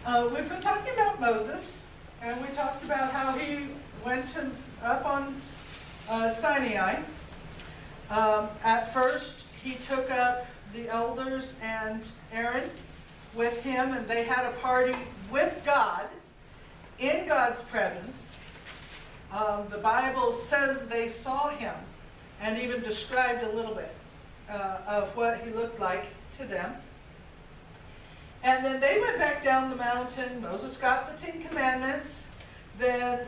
We've been talking about Moses, and we talked about how he went up on Sinai. At first, he took up the elders and Aaron with him, and they had a party with God, in God's presence. The Bible says they saw him, and even described a little bit of what he looked like to them. And then they went back down the mountain. Moses got the 10 Commandments. Then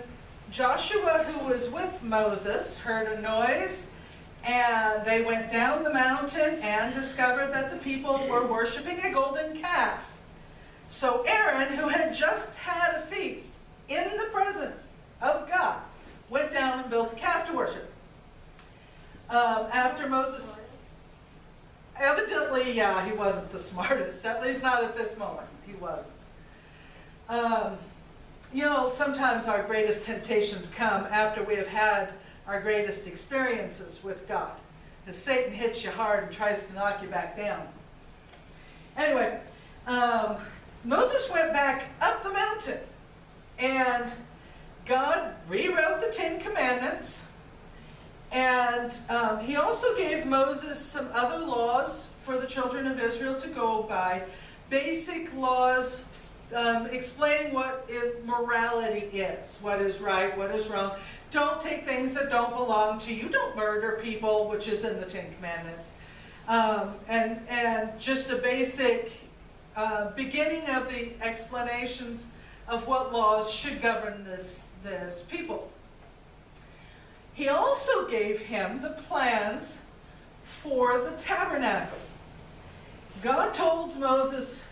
Joshua, who was with Moses, heard a noise, and they went down the mountain and discovered that the people were worshiping a golden calf. So Aaron, who had just had a feast in the presence of God, went down and built a calf to worship. After Moses... Evidently, yeah, he wasn't the smartest, at least not at this moment. He wasn't. Sometimes our greatest temptations come after we have had our greatest experiences with God, as Satan hits you hard and tries to knock you back down. Anyway, Moses went back up the mountain, and God rewrote the 10 Commandments. And he also gave Moses some other laws for the children of Israel to go by. Basic laws explaining what morality is. What is right, what is wrong. Don't take things that don't belong to you. Don't murder people, which is in the 10 Commandments. And just a basic beginning of the explanations of what laws should govern this people. He also gave him the plans for the tabernacle. God told Moses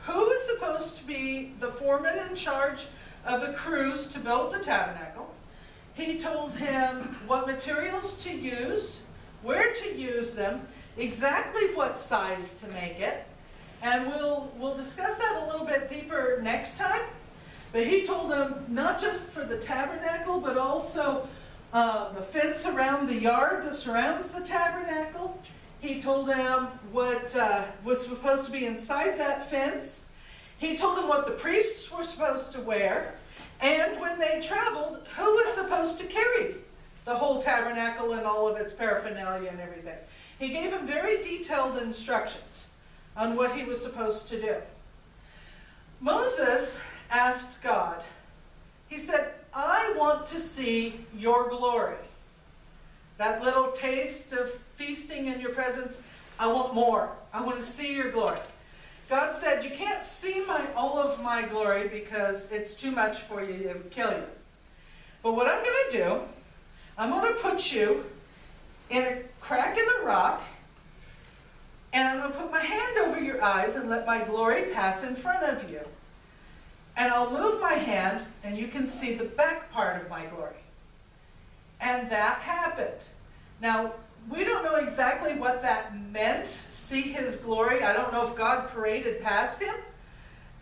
who was supposed to be the foreman in charge of the crews to build the tabernacle. He told him what materials to use, where to use them, exactly what size to make it. And we'll discuss that a little bit deeper next time. But he told them not just for the tabernacle, but also the fence around the yard that surrounds the tabernacle. He told them what was supposed to be inside that fence. He told them what the priests were supposed to wear. And when they traveled, who was supposed to carry the whole tabernacle and all of its paraphernalia and everything. He gave them very detailed instructions on what he was supposed to do. Moses asked God, he said, I want to see your glory. That little taste of feasting in your presence, I want more. I want to see your glory. God said, you can't see all of my glory because it's too much for you, it would kill you. But what I'm going to do, I'm going to put you in a crack in the rock, and I'm going to put my hand over your eyes and let my glory pass in front of you. And I'll move my hand, and you can see the back part of my glory. And that happened. Now, we don't know exactly what that meant, see his glory. I don't know if God paraded past him,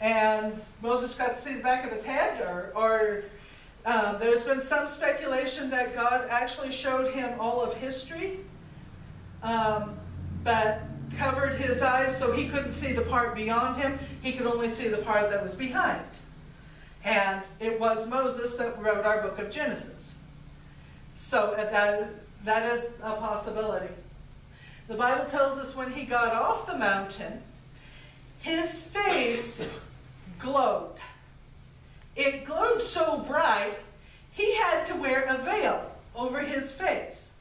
and Moses got to see the back of his head, or there's been some speculation that God actually showed him all of history, but covered his eyes so he couldn't see the part beyond him. He could only see the part that was behind. And it was Moses that wrote our book of Genesis. So that is a possibility. The Bible tells us when he got off the mountain, his face glowed. It glowed so bright, he had to wear a veil over his face,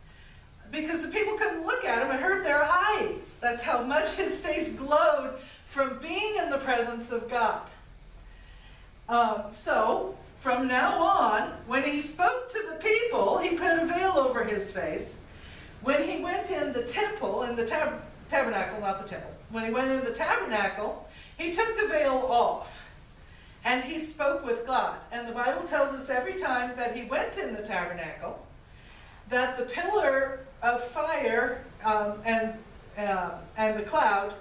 because the people couldn't look at him, it hurt their eyes. That's how much his face glowed from being in the presence of God. So, from now on, when he spoke to the people, he put a veil over his face. When he went in the temple, in the tabernacle, not the temple, when he went in the tabernacle, he took the veil off, and he spoke with God. And the Bible tells us every time that he went in the tabernacle, that the pillar of fire and the cloud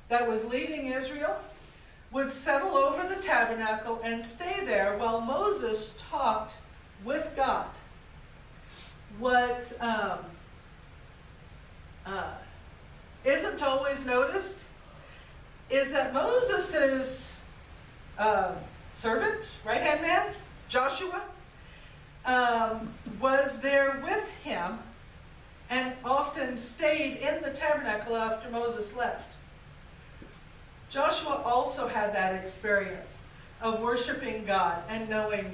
that was leading Israel would settle over the tabernacle and stay there while Moses talked with God. What isn't always noticed is that Moses's servant, right-hand man, Joshua, was there with him and often stayed in the tabernacle after Moses left. Joshua also had that experience of worshiping God and knowing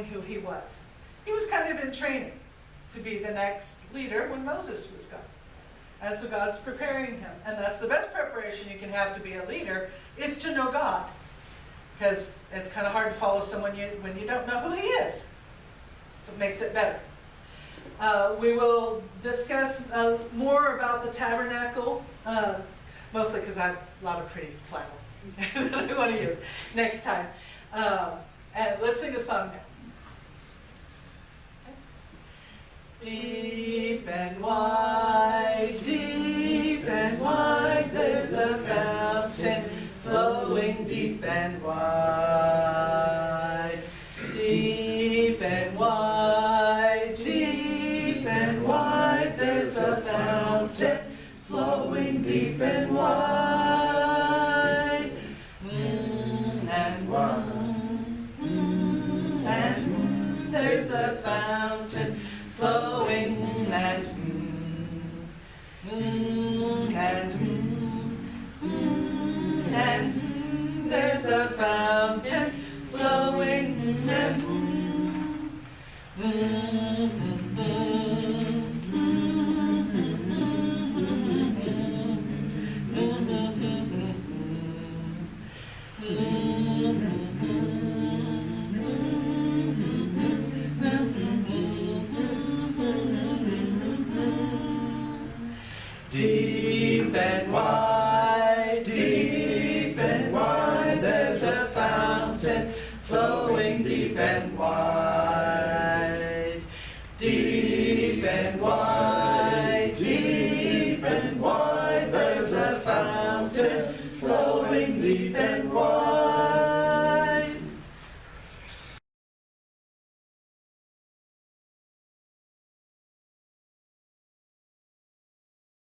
who he was. He was kind of in training to be the next leader when Moses was gone. And so God's preparing him. And that's the best preparation you can have to be a leader, is to know God. Because it's kind of hard to follow someone when you don't know who he is. So it makes it better. We will discuss more about the tabernacle, mostly because I have a lot of pretty flannel that I want to use next time. And let's sing a song now. Deep and wide, there's a fountain flowing deep and wide. Deep and wide, there's a fountain flowing deep and wide. And there's a fountain flowing and there's a fountain flowing deep and wide, there's a fountain flowing deep and wide. Deep and wide, there's a fountain flowing deep and wide.